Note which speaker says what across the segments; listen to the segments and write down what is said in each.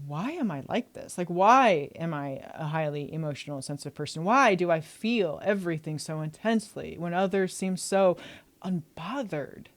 Speaker 1: why am I like this? Like, why am I a highly emotional and sensitive person? Why do I feel everything so intensely when others seem so unbothered?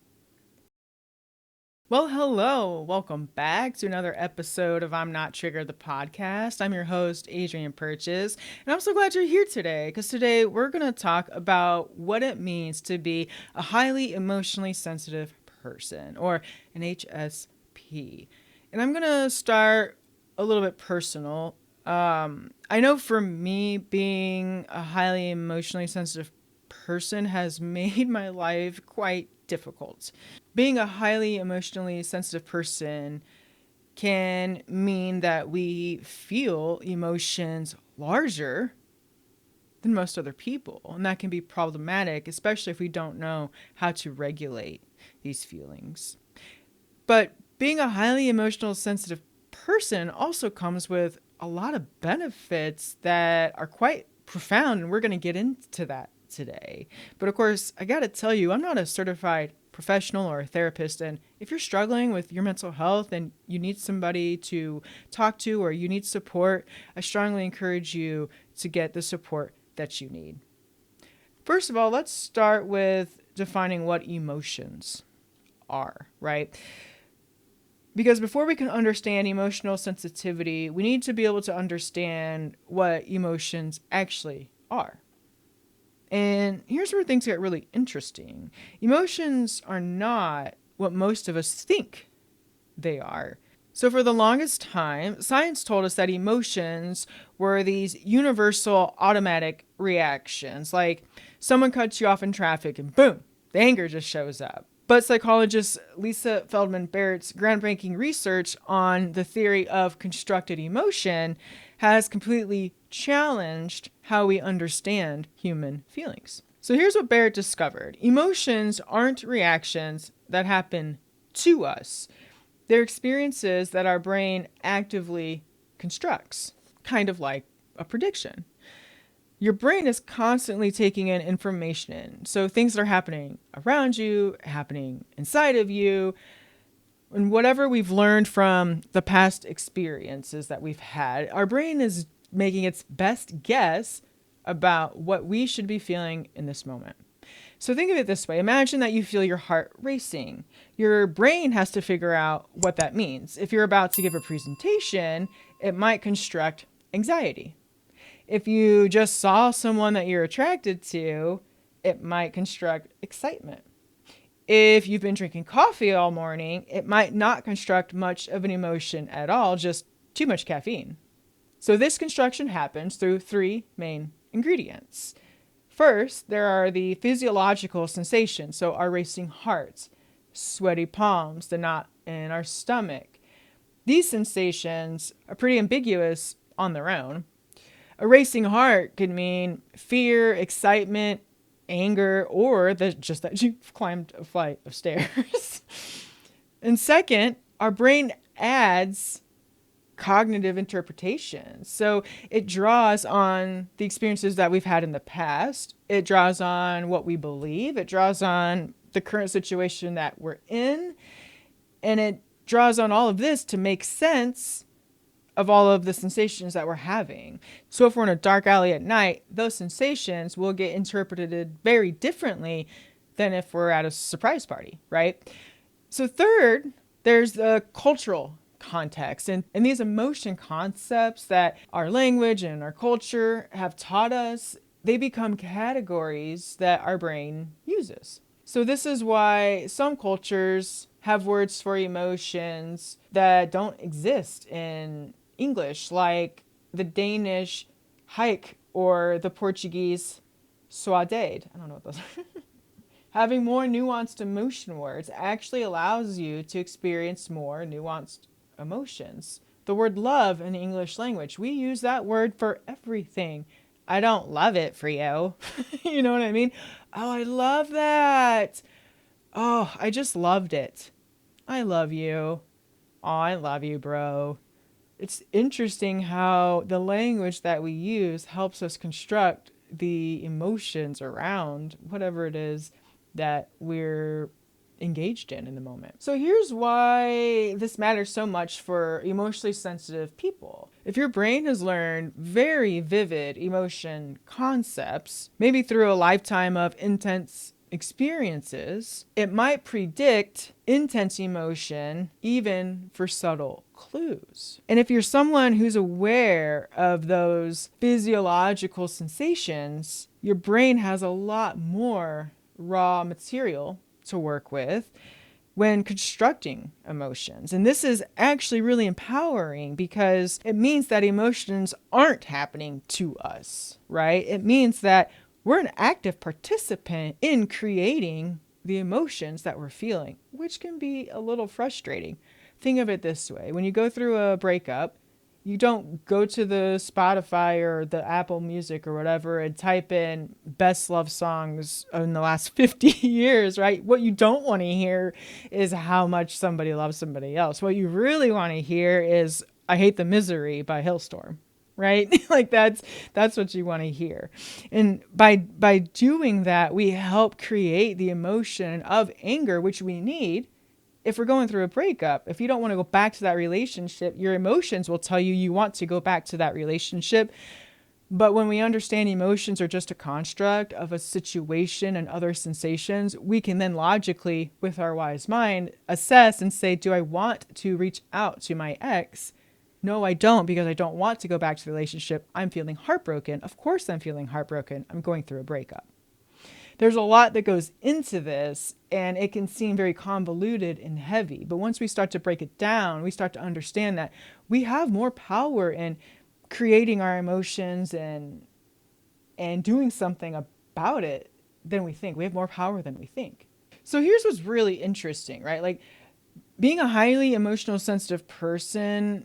Speaker 1: Well, hello. Welcome back to another episode of I'm Not Triggered, the podcast. I'm your host, Adrian Purchase, and I'm so glad you're here today because today we're going to talk about what it means to be a highly emotionally sensitive person or an HSP. And I'm going to start a little bit personal. I know for me, being a highly emotionally sensitive person has made my life quite difficult. Being a highly emotionally sensitive person can mean that we feel emotions larger than most other people. And that can be problematic, especially if we don't know how to regulate these feelings. But being a highly emotional sensitive person also comes with a lot of benefits that are quite profound, and we're going to get into that today. But of course, I got to tell you, I'm not a certified professional or a therapist, and if you're struggling with your mental health and you need somebody to talk to or you need support, I strongly encourage you to get the support that you need. First of all, let's start with defining what emotions are, right? Because before we can understand emotional sensitivity, we need to be able to understand what emotions actually are. And here's where things get really interesting. Emotions are not what most of us think they are. So, for the longest time, science told us that emotions were these universal automatic reactions. Like someone cuts you off in traffic and boom, the anger just shows up. But psychologist Lisa Feldman Barrett's groundbreaking research on the theory of constructed emotion has completely challenged how we understand human feelings. So here's what Barrett discovered. Emotions aren't reactions that happen to us. They're experiences that our brain actively constructs, kind of like a prediction. Your brain is constantly taking in information. So things that are happening around you, happening inside of you, and whatever we've learned from the past experiences that we've had, our brain is making its best guess about what we should be feeling in this moment. So think of it this way. Imagine that you feel your heart racing. Your brain has to figure out what that means. If you're about to give a presentation, it might construct anxiety. If you just saw someone that you're attracted to, it might construct excitement. If you've been drinking coffee all morning, it might not construct much of an emotion at all, just too much caffeine. So this construction happens through three main ingredients. First, there are the physiological sensations, so our racing hearts, sweaty palms, the knot in our stomach. These sensations are pretty ambiguous on their own. A racing heart could mean fear, excitement, anger, or just that you've climbed a flight of stairs. And second, our brain adds cognitive interpretation. So it draws on the experiences that we've had in the past. It draws on what we believe. It draws on the current situation that we're in. And it draws on all of this to make sense of all of the sensations that we're having. So if we're in a dark alley at night, those sensations will get interpreted very differently than if we're at a surprise party, right? So third, there's the cultural context and these emotion concepts that our language and our culture have taught us, they become categories that our brain uses. So this is why some cultures have words for emotions that don't exist in English, like the Danish hike or the Portuguese saudade. I don't know what those are. Having more nuanced emotion words actually allows you to experience more nuanced emotions. The word love in the English language, we use that word for everything. I don't love it for you. You know what I mean? Oh, I love that. Oh, I just loved it. I love you. Oh, I love you, bro. It's interesting how the language that we use helps us construct the emotions around whatever it is that we're engaged in the moment. So here's why this matters so much for emotionally sensitive people. If your brain has learned very vivid emotion concepts, maybe through a lifetime of intense experiences, it might predict intense emotion even for subtle clues. And if you're someone who's aware of those physiological sensations, your brain has a lot more raw material to work with when constructing emotions. And this is actually really empowering because it means that emotions aren't happening to us, right? It means that we're an active participant in creating the emotions that we're feeling, which can be a little frustrating. Think of it this way. When you go through a breakup, you don't go to the Spotify or the Apple Music or whatever and type in best love songs in the last 50 years, right? What you don't want to hear is how much somebody loves somebody else. What you really want to hear is I Hate the Misery by Hailstorm, right? Like that's what you want to hear. And by doing that, we help create the emotion of anger, which we need. If we're going through a breakup, if you don't want to go back to that relationship, your emotions will tell you you want to go back to that relationship. But when we understand emotions are just a construct of a situation and other sensations, we can then logically, with our wise mind, assess and say, do I want to reach out to my ex? No, I don't, because I don't want to go back to the relationship. I'm feeling heartbroken. Of course I'm feeling heartbroken. I'm going through a breakup. There's a lot that goes into this, and it can seem very convoluted and heavy. But once we start to break it down, we start to understand that we have more power in creating our emotions and doing something about it than we think. We have more power than we think. So here's what's really interesting, right? Like being a highly emotional sensitive person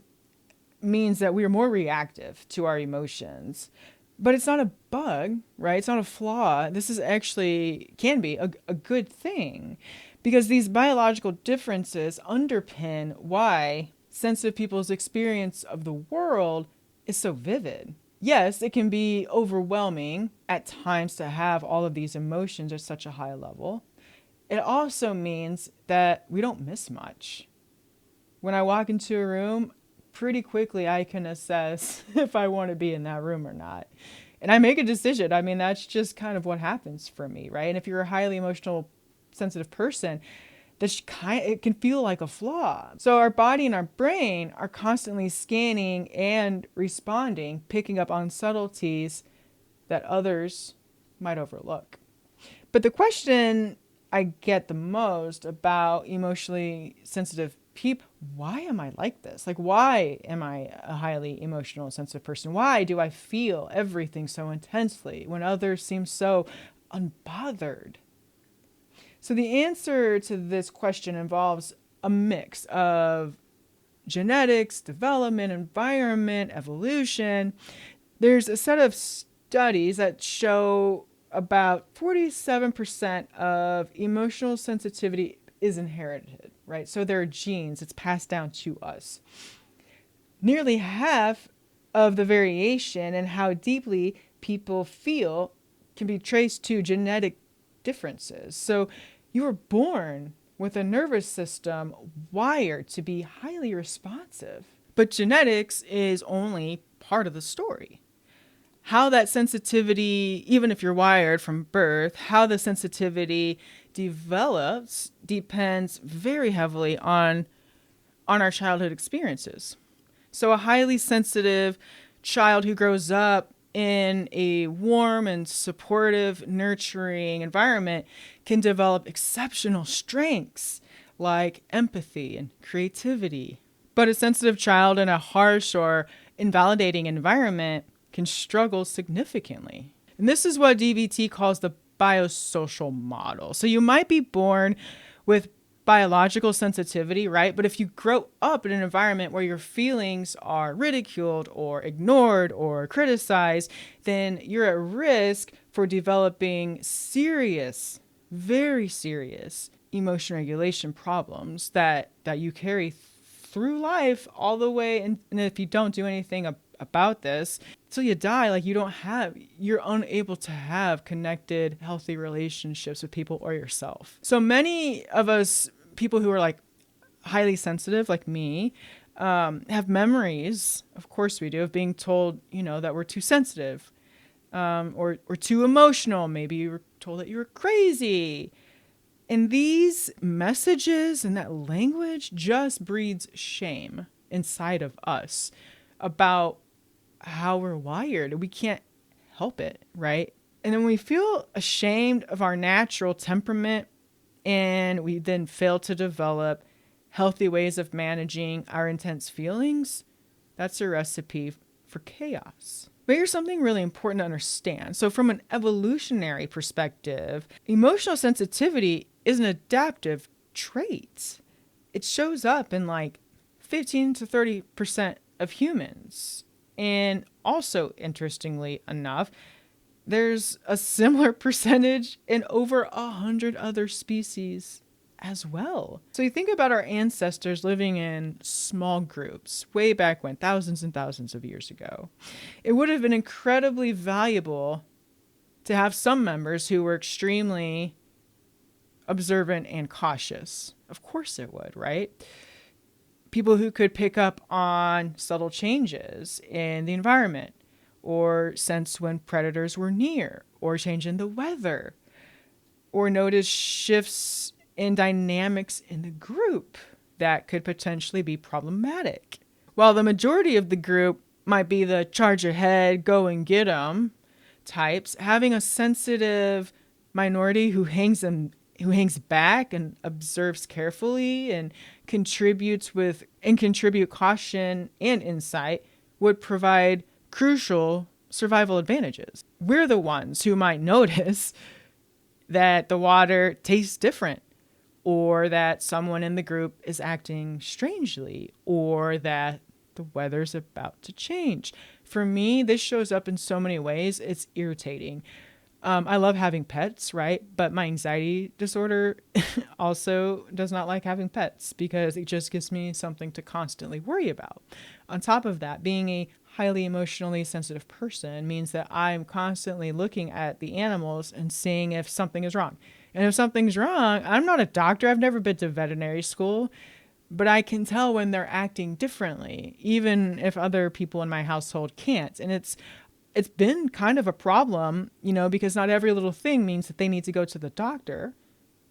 Speaker 1: means that we are more reactive to our emotions. But it's not a bug, right? It's not a flaw. This is actually can be a good thing because these biological differences underpin why sensitive people's experience of the world is so vivid. Yes, it can be overwhelming at times to have all of these emotions at such a high level. It also means that we don't miss much. When I walk into a room, pretty quickly I can assess if I want to be in that room or not. And I make a decision. I mean, that's just kind of what happens for me, right? And if you're a highly emotional, sensitive person, it can feel like a flaw. So our body and our brain are constantly scanning and responding, picking up on subtleties that others might overlook. But the question I get the most about emotionally sensitive people, why am I like this? Like, why am I a highly emotional and sensitive person? Why do I feel everything so intensely when others seem so unbothered? So the answer to this question involves a mix of genetics, development, environment, evolution. There's a set of studies that show about 47% of emotional sensitivity is inherited, right? So there are genes, it's passed down to us. Nearly half of the variation in how deeply people feel can be traced to genetic differences. So you were born with a nervous system wired to be highly responsive. But genetics is only part of the story. How that sensitivity, even if you're wired from birth, how the sensitivity develops depends very heavily on our childhood experiences. So a highly sensitive child who grows up in a warm and supportive, nurturing environment can develop exceptional strengths like empathy and creativity. But a sensitive child in a harsh or invalidating environment can struggle significantly. And this is what DBT calls the biosocial model. So you might be born with biological sensitivity, right? But if you grow up in an environment where your feelings are ridiculed or ignored or criticized, then you're at risk for developing serious, very serious emotion regulation problems that you carry through life all the way. And if you don't do anything about this. Till you die, like you're unable to have connected, healthy relationships with people or yourself. So many of us, people who are like highly sensitive, like me, have memories, of course we do, of being told, that we're too sensitive, or too emotional. Maybe you were told that you were crazy. And these messages and that language just breeds shame inside of us about how we're wired. We can't help it, right? And then we feel ashamed of our natural temperament, and we then fail to develop healthy ways of managing our intense feelings. That's a recipe for chaos. But here's something really important to understand. So from an evolutionary perspective, emotional sensitivity is an adaptive trait. It shows up in like 15 to 30% of humans. And also, interestingly enough, there's a similar percentage in over 100 other species as well. So you think about our ancestors living in small groups way back when, thousands and thousands of years ago. It would have been incredibly valuable to have some members who were extremely observant and cautious. Of course it would, right? People who could pick up on subtle changes in the environment, or sense when predators were near, or change in the weather, or notice shifts in dynamics in the group that could potentially be problematic. While the majority of the group might be the charge ahead, go and get 'em types, having a sensitive minority who hangs back and observes carefully and contribute caution and insight would provide crucial survival advantages. We're the ones who might notice that the water tastes different, or that someone in the group is acting strangely, or that the weather's about to change. For me, this shows up in so many ways. It's irritating. I love having pets, right? But my anxiety disorder also does not like having pets because it just gives me something to constantly worry about. On top of that, being a highly emotionally sensitive person means that I'm constantly looking at the animals and seeing if something is wrong. And if something's wrong, I'm not a doctor. I've never been to veterinary school, but I can tell when they're acting differently, even if other people in my household can't. And it's been kind of a problem, because not every little thing means that they need to go to the doctor.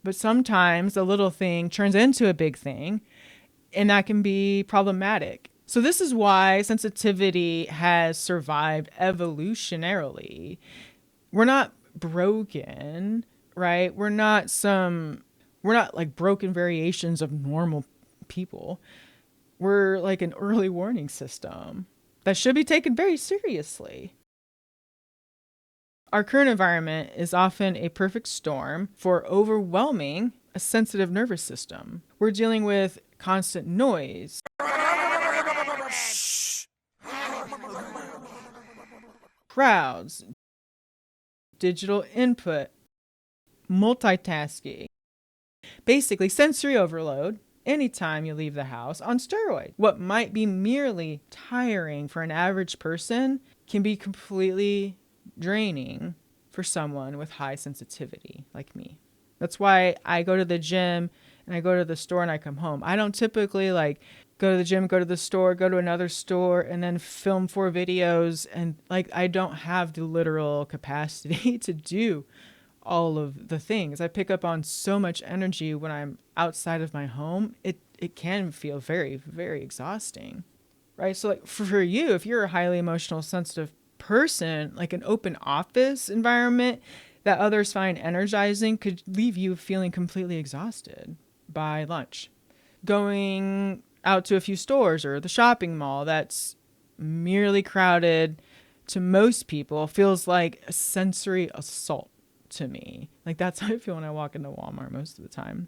Speaker 1: But sometimes a little thing turns into a big thing, and that can be problematic. So this is why sensitivity has survived evolutionarily. We're not broken, right? We're not like broken variations of normal people. We're like an early warning system that should be taken very seriously. Our current environment is often a perfect storm for overwhelming a sensitive nervous system. We're dealing with constant noise, crowds, digital input, multitasking, basically sensory overload anytime you leave the house on steroids. What might be merely tiring for an average person can be completely draining for someone with high sensitivity like me. That's why I go to the gym and I go to the store and I come home. I don't typically like go to the gym, go to the store, go to another store, and then film 4 videos. And like, I don't have the literal capacity to do all of the things. I pick up on so much energy when I'm outside of my home. It can feel very, very exhausting, right? So like for you, if you're a highly emotional, sensitive person, like an open office environment that others find energizing could leave you feeling completely exhausted by lunch. Going out to a few stores or the shopping mall that's merely crowded to most people feels like a sensory assault to me. Like that's how I feel when I walk into Walmart most of the time.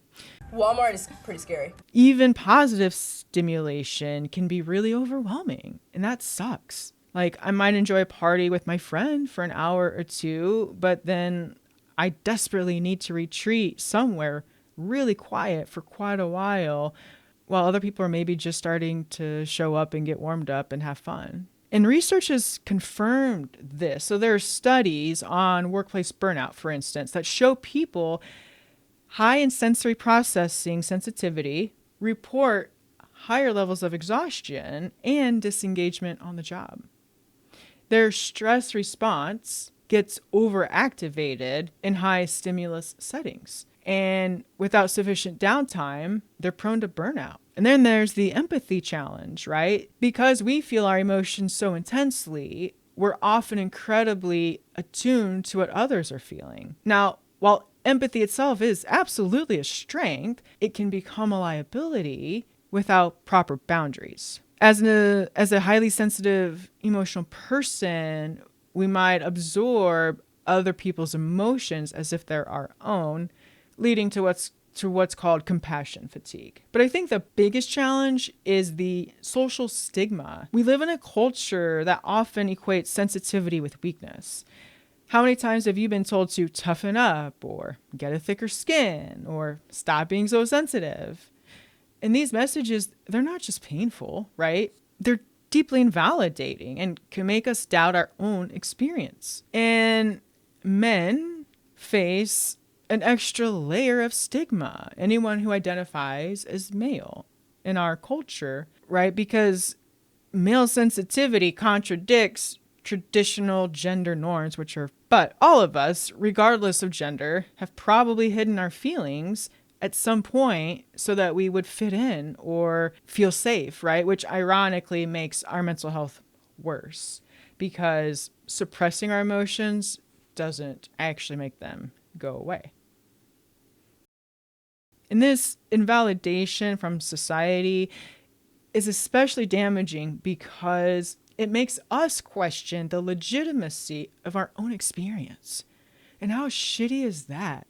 Speaker 2: Walmart is pretty scary.
Speaker 1: Even positive stimulation can be really overwhelming, and that sucks. Like I might enjoy a party with my friend for an hour or two, but then I desperately need to retreat somewhere really quiet for quite a while other people are maybe just starting to show up and get warmed up and have fun. And research has confirmed this. So there are studies on workplace burnout, for instance, that show people high in sensory processing sensitivity report higher levels of exhaustion and disengagement on the job. Their stress response gets overactivated in high stimulus settings. And without sufficient downtime, they're prone to burnout. And then there's the empathy challenge, right? Because we feel our emotions so intensely, we're often incredibly attuned to what others are feeling. Now, while empathy itself is absolutely a strength, it can become a liability without proper boundaries. As a highly sensitive, emotional person, we might absorb other people's emotions as if they're our own, leading to what's called compassion fatigue. But I think the biggest challenge is the social stigma. We live in a culture that often equates sensitivity with weakness. How many times have you been told to toughen up or get a thicker skin or stop being so sensitive? And these messages, they're not just painful, right? They're deeply invalidating and can make us doubt our own experience. And men face an extra layer of stigma. Anyone who identifies as male in our culture, right? Because male sensitivity contradicts traditional gender norms, but all of us, regardless of gender, have probably hidden our feelings at some point so that we would fit in or feel safe, right? Which ironically makes our mental health worse because suppressing our emotions doesn't actually make them go away. And this invalidation from society is especially damaging because it makes us question the legitimacy of our own experience. And how shitty is that?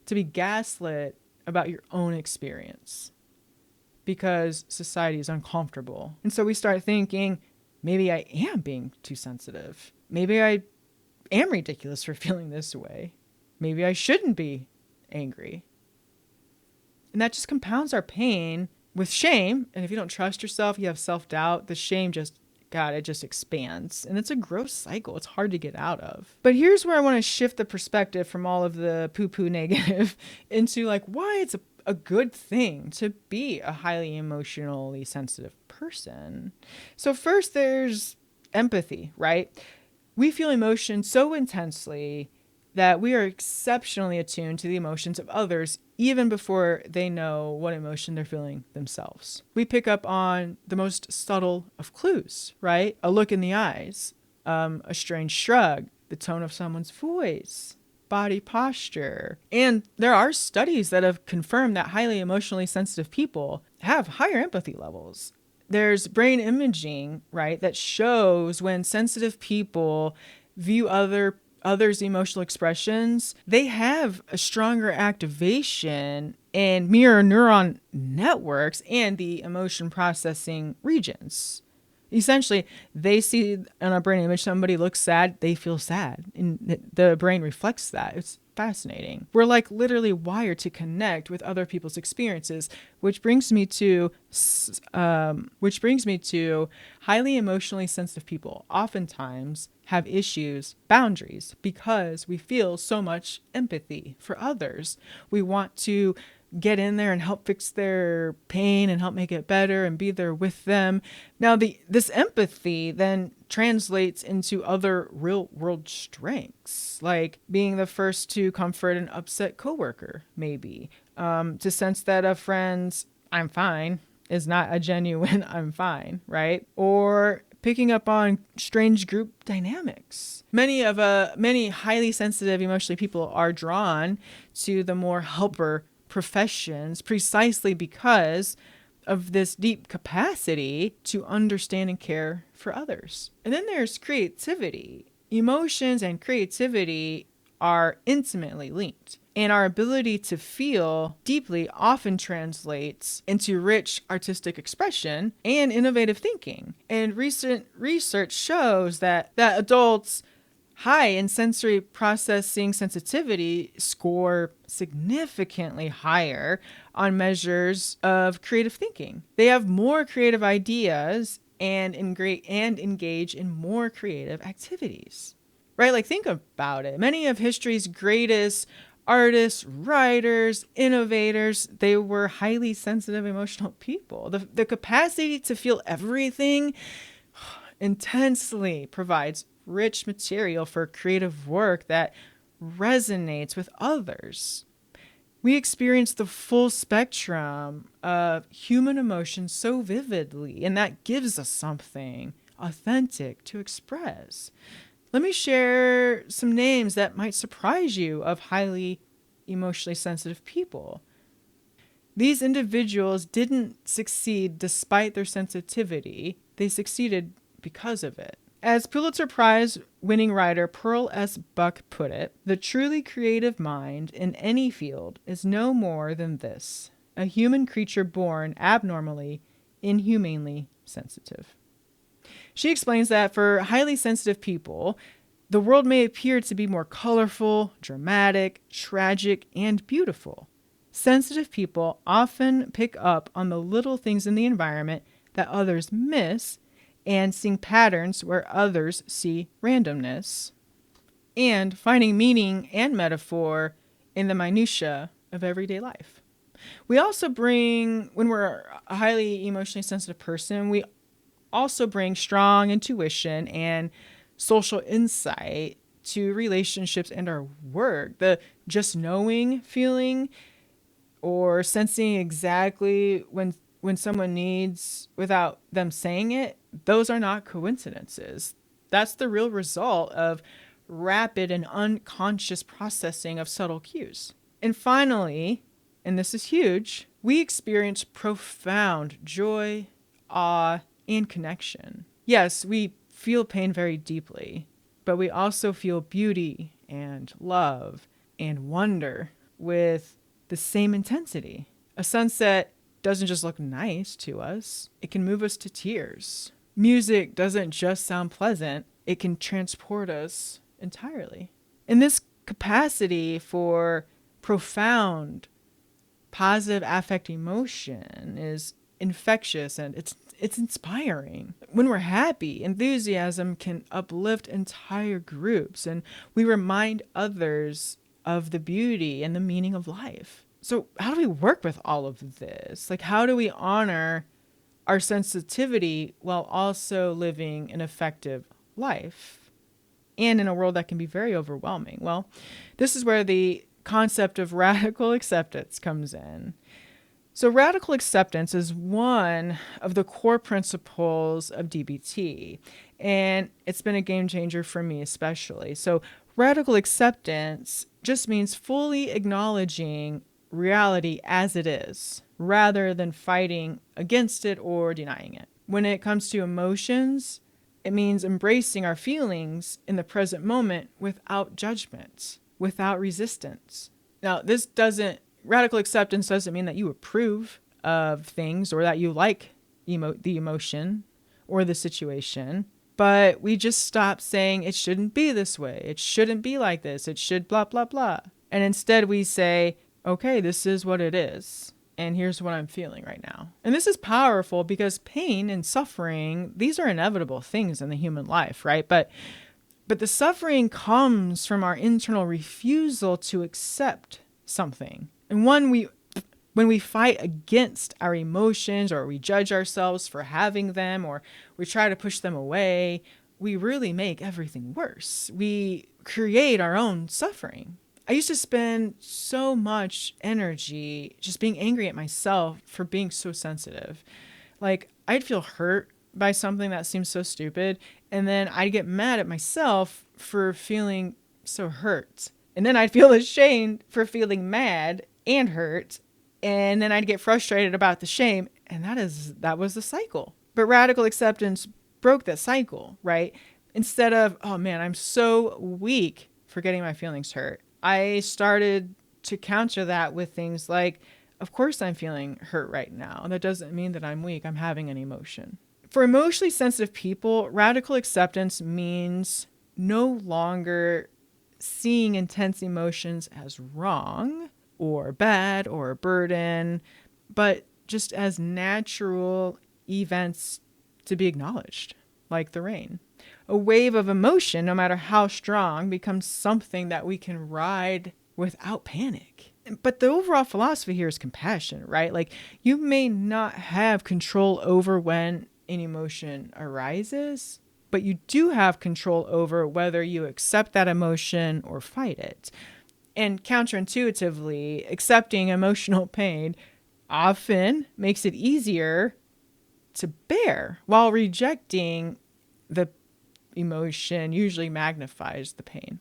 Speaker 1: To be gaslit about your own experience because society is uncomfortable. And so we start thinking, maybe I am being too sensitive. Maybe I am ridiculous for feeling this way. Maybe I shouldn't be angry. And that just compounds our pain with shame. And if you don't trust yourself, you have self-doubt, the shame it just expands. And it's a gross cycle. It's hard to get out of. But here's where I want to shift the perspective from all of the poo-poo negative into why it's a good thing to be a highly emotionally sensitive person. So first there's empathy, right? We feel emotion so intensely that we are exceptionally attuned to the emotions of others even before they know what emotion they're feeling themselves. We pick up on the most subtle of clues, right? A look in the eyes, a strange shrug, the tone of someone's voice, body posture. And there are studies that have confirmed that highly emotionally sensitive people have higher empathy levels. There's brain imaging, right, that shows when sensitive people view others' emotional expressions, they have a stronger activation in mirror neuron networks and the emotion processing regions. Essentially, they see in a brain image somebody looks sad, they feel sad, and the brain reflects that. It's fascinating. We're literally wired to connect with other people's experiences, which brings me to highly emotionally sensitive people oftentimes have boundaries, because we feel so much empathy for others. We want to get in there and help fix their pain and help make it better and be there with them. Now, this empathy then translates into other real world strengths, like being the first to comfort an upset coworker, maybe, to sense that a friend's "I'm fine" is not a genuine "I'm fine," right? Or picking up on strange group dynamics. Many highly sensitive, emotionally people are drawn to the more helper professions precisely because of this deep capacity to understand and care for others. And then there's creativity. Emotions and creativity are intimately linked, and our ability to feel deeply often translates into rich artistic expression and innovative thinking. And recent research shows that adults high in sensory processing sensitivity score significantly higher on measures of creative thinking. They have more creative ideas and engage in more creative activities. Right? Like, think about it. Many of history's greatest artists, writers, innovators, they were highly sensitive, emotional people. The capacity to feel everything intensely provides rich material for creative work that resonates with others. We experience the full spectrum of human emotions so vividly, and that gives us something authentic to express. Let me share some names that might surprise you of highly emotionally sensitive people. These individuals didn't succeed despite their sensitivity, they succeeded because of it. As Pulitzer Prize winning writer Pearl S. Buck put it, the truly creative mind in any field is no more than this: a human creature born abnormally, inhumanely sensitive. She explains that for highly sensitive people, the world may appear to be more colorful, dramatic, tragic, and beautiful. Sensitive people often pick up on the little things in the environment that others miss, and seeing patterns where others see randomness, and finding meaning and metaphor in the minutiae of everyday life. We also bring, when we're a highly emotionally sensitive person, we also bring strong intuition and social insight to relationships and our work. The just knowing feeling or sensing exactly when someone needs without them saying it, those are not coincidences. That's the real result of rapid and unconscious processing of subtle cues. And finally, and this is huge, we experience profound joy, awe, and connection. Yes, we feel pain very deeply, but we also feel beauty and love and wonder with the same intensity. A sunset doesn't just look nice to us, it can move us to tears. Music doesn't just sound pleasant, it can transport us entirely. And this capacity for profound positive affect emotion is infectious, and it's inspiring. When we're happy, enthusiasm can uplift entire groups, and we remind others of the beauty and the meaning of life. So how do we work with all of this? Like, how do we honor our sensitivity while also living an effective life and in a world that can be very overwhelming? Well, this is where the concept of radical acceptance comes in. So radical acceptance is one of the core principles of DBT, and it's been a game changer for me especially. So radical acceptance just means fully acknowledging reality as it is, rather than fighting against it or denying it. When it comes to emotions, it means embracing our feelings in the present moment without judgment, without resistance. Now, radical acceptance doesn't mean that you approve of things or that you like the emotion or the situation, but we just stop saying it shouldn't be this way, it shouldn't be like this, it should blah, blah, blah. And instead we say, okay, this is what it is, and here's what I'm feeling right now. And this is powerful because pain and suffering, these are inevitable things in the human life, right? But the suffering comes from our internal refusal to accept something. And when we fight against our emotions, or we judge ourselves for having them, or we try to push them away, we really make everything worse. We create our own suffering. I used to spend so much energy just being angry at myself for being so sensitive. Like, I'd feel hurt by something that seems so stupid, and then I'd get mad at myself for feeling so hurt. And then I'd feel ashamed for feeling mad and hurt, and then I'd get frustrated about the shame, and that was the cycle. But radical acceptance broke that cycle, right? Instead of, oh man, I'm so weak for getting my feelings hurt, I started to counter that with things like, of course I'm feeling hurt right now. That doesn't mean that I'm weak. I'm having an emotion. For emotionally sensitive people, radical acceptance means no longer seeing intense emotions as wrong or bad or a burden, but just as natural events to be acknowledged, like the rain. A wave of emotion, no matter how strong, becomes something that we can ride without panic. But the overall philosophy here is compassion, right? Like, you may not have control over when an emotion arises, but you do have control over whether you accept that emotion or fight it. And counterintuitively, accepting emotional pain often makes it easier to bear, while rejecting the emotion usually magnifies the pain.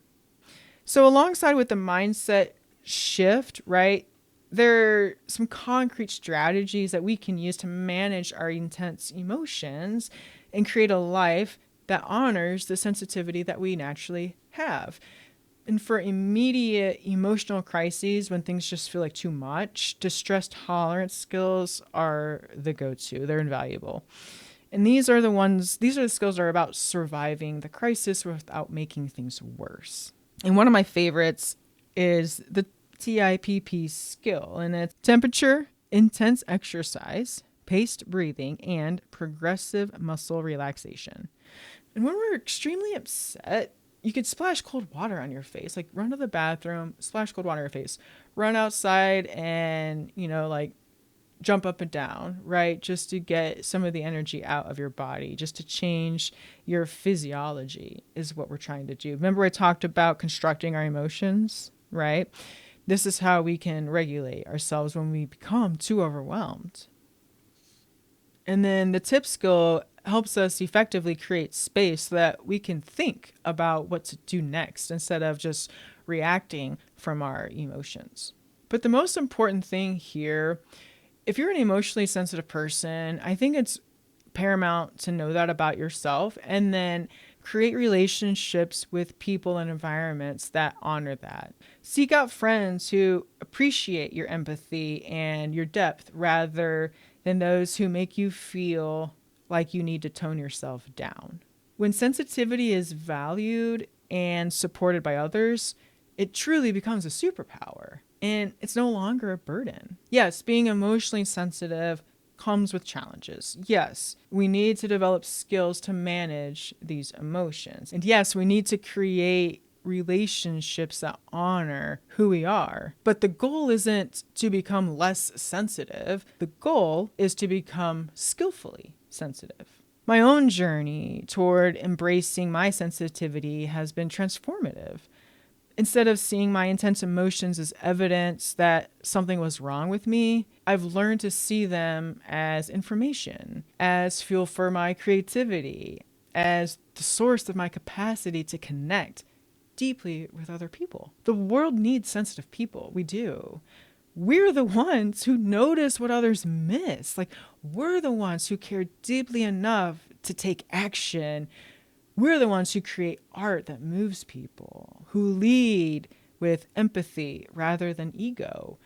Speaker 1: So alongside with the mindset shift, right, there are some concrete strategies that we can use to manage our intense emotions and create a life that honors the sensitivity that we naturally have. And for immediate emotional crises, when things just feel like too much, distress tolerance skills are the go-to. They're invaluable. And these are the skills that are about surviving the crisis without making things worse. And one of my favorites is the TIPP skill, and it's temperature, intense exercise, paced breathing, and progressive muscle relaxation. And when we're extremely upset, you could splash cold water on your face, like run to the bathroom, splash cold water on your face, run outside and, like jump up and down, right? Just to get some of the energy out of your body, just to change your physiology is what we're trying to do. Remember I talked about constructing our emotions, right? This is how we can regulate ourselves when we become too overwhelmed. And then the tip skill helps us effectively create space so that we can think about what to do next instead of just reacting from our emotions. But the most important thing here, if you're an emotionally sensitive person, I think it's paramount to know that about yourself and then create relationships with people and environments that honor that. Seek out friends who appreciate your empathy and your depth rather than those who make you feel like you need to tone yourself down. When sensitivity is valued and supported by others, it truly becomes a superpower and it's no longer a burden. Yes, being emotionally sensitive comes with challenges. Yes, we need to develop skills to manage these emotions. And yes, we need to create relationships that honor who we are. But the goal isn't to become less sensitive. The goal is to become skillfully sensitive. My own journey toward embracing my sensitivity has been transformative. Instead of seeing my intense emotions as evidence that something was wrong with me, I've learned to see them as information, as fuel for my creativity, as the source of my capacity to connect deeply with other people. The world needs sensitive people. We do. We're the ones who notice what others miss. Like, we're the ones who care deeply enough to take action. We're the ones who create art that moves people, who lead with empathy rather than ego.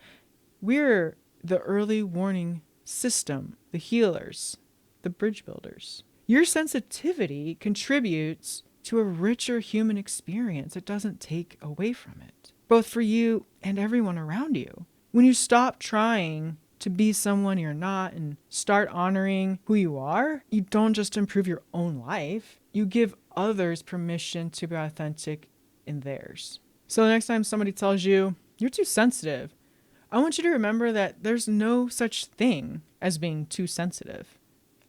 Speaker 1: We're the early warning system, the healers, the bridge builders. Your sensitivity contributes to a richer human experience. It doesn't take away from it, both for you and everyone around you. When you stop trying to be someone you're not and start honoring who you are, you don't just improve your own life, you give others permission to be authentic in theirs. So the next time somebody tells you you're too sensitive, I want you to remember that there's no such thing as being too sensitive.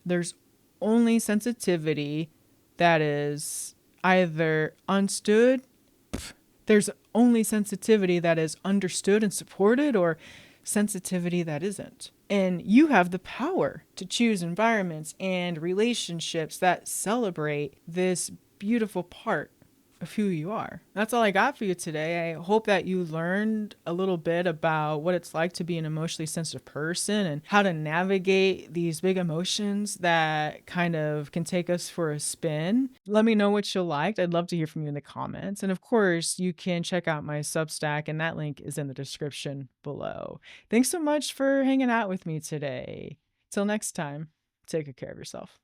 Speaker 1: There's only sensitivity that is either understood, there's only sensitivity that is understood and supported, or sensitivity that isn't. And you have the power to choose environments and relationships that celebrate this beautiful part of who you are. That's all I got for you today. I hope that you learned a little bit about what it's like to be an emotionally sensitive person and how to navigate these big emotions that kind of can take us for a spin. Let me know what you liked. I'd love to hear from you in the comments. And of course, you can check out my Substack, and that link is in the description below. Thanks so much for hanging out with me today. Till next time, take good care of yourself.